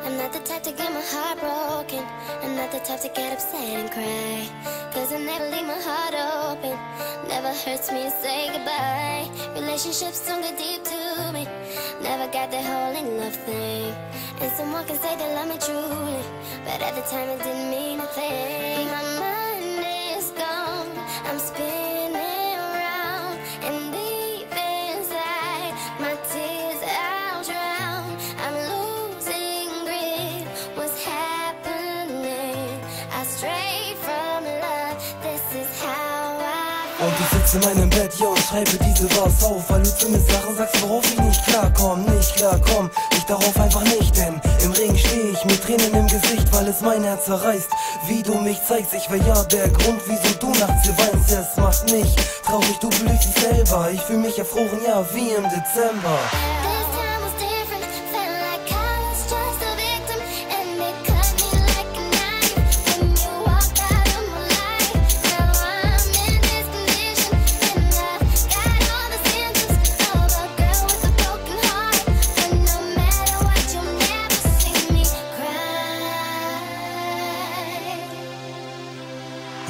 I'm not the type to get my heart broken. I'm not the type to get upset and cry, 'cause I never leave my heart open. Never hurts me to say goodbye. Relationships don't get deep to me. Never got the whole in love thing. And someone can say they love me truly, but at the time it didn't mean a thing. My mind is gone, I'm spinning around, and deep inside my tears I'll drown. I'm losing grip, what's happening? I stray from love, this is how I Und ich sitze in meinem Bett, yo, und schreibe diese Bars auf, weil du zu mir Sachen sagst, worauf ich nicht klarkomm. Ich darauf einfach nicht, denn im Regen stehe ich mit Tränen im Gesicht, weil es mein Herz zerreißt, wie du mich zeigst. Ich wär ja der Grund, wieso du nachts hier weinst. Es macht mich traurig, du belügst dich selber. Ich fühl mich erfroren, ja, wie im Dezember.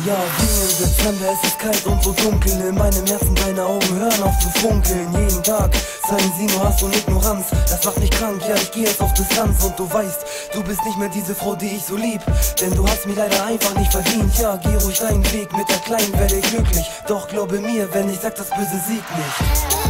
Ja, wie im Dezember, es ist kalt und so dunkel. In meinem Herzen deine Augen hören auf zu funkeln. Jeden Tag zeigen sie nur Hass und Ignoranz. Das macht mich krank, ja, ich geh jetzt auf Distanz. Und du weißt, du bist nicht mehr diese Frau, die ich so lieb, denn du hast mich leider einfach nicht verdient. Ja, geh ruhig deinen Weg mit der kleinen Welle glücklich. Doch glaube mir, wenn ich sag, das Böse siegt nicht.